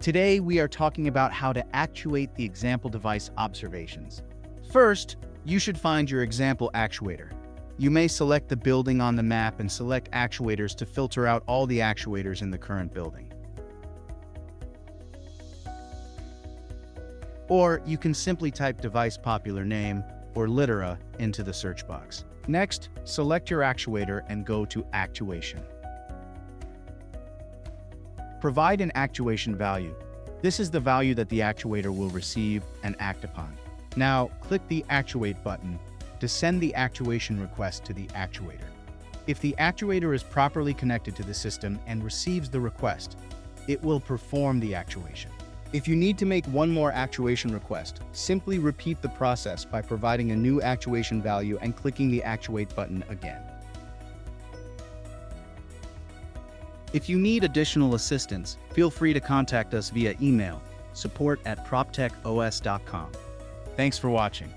Today, we are talking about how to actuate the example device observations. First, you should find your example actuator. You may select the building on the map and select actuators to filter out all the actuators in the current building. Or you can simply type device popular name or litera into the search box. Next, select your actuator and go to Actuation. Provide an actuation value. This is the value that the actuator will receive and act upon. Now, click the Actuate button to send the actuation request to the actuator. If the actuator is properly connected to the system and receives the request, it will perform the actuation. If you need to make one more actuation request, simply repeat the process by providing a new actuation value and clicking the Actuate button again. If you need additional assistance, feel free to contact us via email, support@proptechos.com. Thanks for watching.